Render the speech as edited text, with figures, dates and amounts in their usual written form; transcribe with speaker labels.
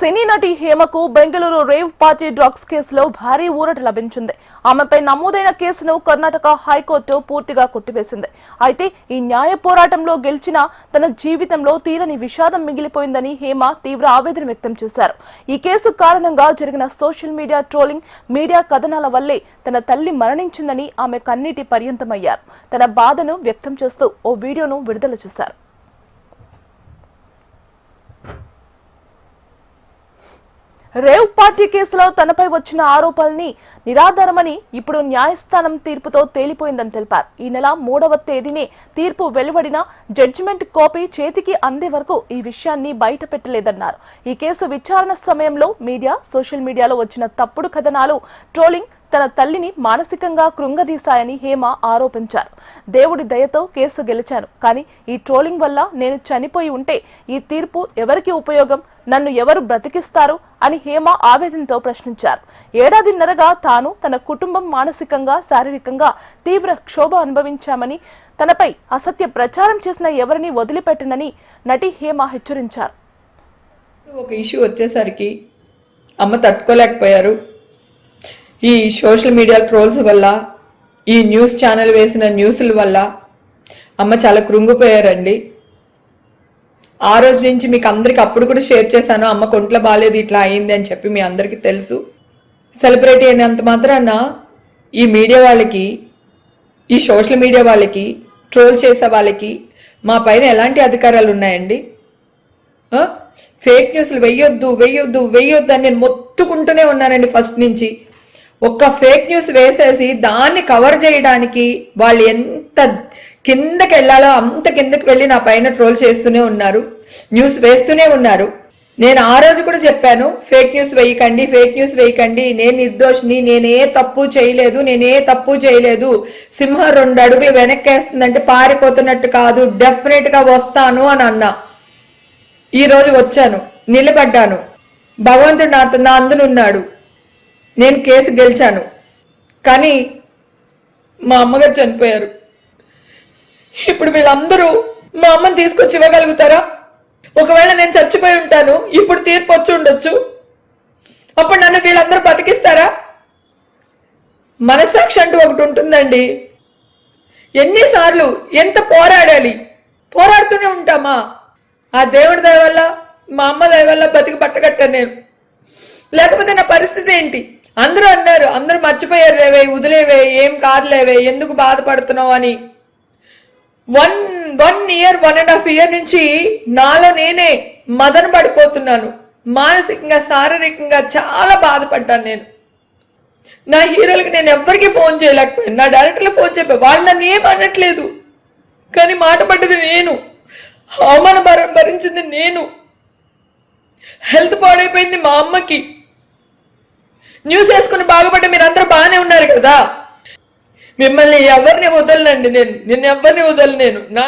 Speaker 1: సినీ నటి హేమకు Bengaluru rave party drugs కేసులో భారీ ఊరట లభించింది. ఆమెపై నమోదైన కేసును కర్ణాటక హైకోర్టు పూర్తిగా కొట్టివేసింది. అయితే ఈ న్యాయ పోరాటంలో గెలిచిన తన జీవితంలో తీరని విషాదం మిగిలిపోయిందని హేమ తీవ్ర ఆవేదన వ్యక్తం చేశారు. ఈ కేసు కారణంగా జరిగిన సోషల్ మీడియా ట్రోలింగ్, మీడియా కథనాల వల్లే తన తల్లి మరణించిందని ఆమె కన్నీటి పర్యంతమయ్యారు. తన బాధను వ్యక్తం చేస్తూ ఓ వీడియోను విడుదల చేశారు. రేవ్ పార్టీ కేసులో తనపై వచ్చిన ఆరోపణల్ని నిరాధారమని ఇప్పుడు న్యాయస్థానం తీర్పుతో తేలిపోయిందని తెలిపారు. ఈ నెల 3వ తేదీనే తీర్పు వెలువడిన జడ్జిమెంట్ కాపీ చేతికి అందే వరకు ఈ విషయాన్ని బయట పెట్టలేదన్నారు. ఈ కేసు విచారణ సమయంలో సోషల్ మీడియాలో వచ్చిన తప్పుడు కథనాలు, ట్రోలింగ్ తన తల్లిని మానసికంగా కృంగదీశాయని హేమ ఆరోపించారు. దేవుడి దయతో కేసు గెలిచాను, కానీ ఈ ట్రోలింగ్ వల్ల నేను చనిపోయి ఉంటే ఈ తీర్పు ఎవరికి ఉపయోగం, నన్ను ఎవరు బ్రతికిస్తారు అని హేమ ఆవేదనతో ప్రశ్నించారు. ఏడాదిన్నరగా తాను, తన కుటుంబం మానసికంగా, శారీరకంగా తీవ్ర క్షోభ అనుభవించామని, తనపై అసత్య ప్రచారం చేసిన ఎవరిని వదిలిపెట్టనని నటి హేమ హెచ్చరించారు.
Speaker 2: ఒక ఇష్యూ వచ్చేసరికి అమ్మ తట్టుకోలేకపోయారు. ఈ సోషల్ మీడియా ట్రోల్స్ వల్ల, ఈ న్యూస్ ఛానల్ వేసిన న్యూస్ల వల్ల అమ్మ చాలా కృంగిపోయారండి. ఆ రోజు నుంచి మీకు అందరికి అప్పుడు కూడా షేర్ చేశాను, అమ్మ కొంట్లో బాగాలేదు, ఇట్లా అయింది అని చెప్పి. మీ అందరికీ తెలుసు. సెలబ్రిటీ అయినంత మాత్రాన ఈ మీడియా వాళ్ళకి, ఈ సోషల్ మీడియా వాళ్ళకి, ట్రోల్ చేసే వాళ్ళకి మా పైన ఎలాంటి అధికారాలు ఉన్నాయండి? ఫేక్ న్యూస్లు వెయ్యొద్దు అని నేను మొత్తుకుంటూనే ఉన్నానండి ఫస్ట్ నుంచి. ఒక్క ఫేక్ న్యూస్ వేసేసి దాన్ని కవర్ చేయడానికి వాళ్ళు ఎంత కిందకి వెళ్ళాలో అంత కిందకి వెళ్ళి నా పైన ట్రోల్ చేస్తూనే ఉన్నారు, న్యూస్ వేస్తూనే ఉన్నారు. నేను ఆ రోజు కూడా చెప్పాను, ఫేక్ న్యూస్ వేయకండి, నేను నిర్దోషిని, నేనే తప్పు చేయలేదు, సింహం 2 అడుగులు వెనక్కేస్తుందంటే పారిపోతున్నట్టు కాదు, డెఫినెట్ గా వస్తాను అని అన్నా. ఈ రోజు వచ్చాను, నిలబడ్డాను, భగవంతుడు నా అందునున్నాడు, నేను కేసు గెలిచాను. కానీ మా అమ్మగారు చనిపోయారు. ఇప్పుడు వీళ్ళందరూ మా అమ్మని తీసుకొచ్చి ఇవ్వగలుగుతారా? ఒకవేళ నేను చచ్చిపోయి ఉంటాను, ఇప్పుడు తీర్పు వచ్చి ఉండొచ్చు, అప్పుడు నన్ను వీళ్ళందరూ బతికిస్తారా? మనస్సాక్షి అంటూ ఒకటి ఉంటుందండి. ఎన్నిసార్లు ఎంత పోరాడాలి, పోరాడుతూనే ఉంటామా? ఆ దేవుడి దయ వల్ల, మా అమ్మ దయ వల్ల బతికి పట్టగట్టాను నేను. లేకపోతే నా పరిస్థితి ఏంటి? అందరూ అన్నారు, అందరూ మర్చిపోయారు, రేవే వదిలేవే, ఏం కాదులేవే, ఎందుకు బాధపడుతున్నావు అని. 1.5 ఇయర్ నుంచి నాలో నేనే మదన పడిపోతున్నాను. మానసికంగా, శారీరకంగా చాలా బాధపడ్డాను నేను. నా హీరోలకి నేను ఎవ్వరికి ఫోన్ చేయలేకపోయాను, నా డైరెక్టర్లు ఫోన్ చెప్పాను, వాళ్ళు నన్ను ఏం అనట్లేదు, కానీ మాట పడ్డది నేను, అవమాన భరించింది నేను, హెల్త్ పాడైపోయింది మా అమ్మకి. న్యూస్ వేసుకుని బాగుపడ్డ మీరందరూ బాగానే ఉన్నారు కదా. మిమ్మల్ని ఎవరిని వదలనండి, నేను ఎవరిని వదలను. నా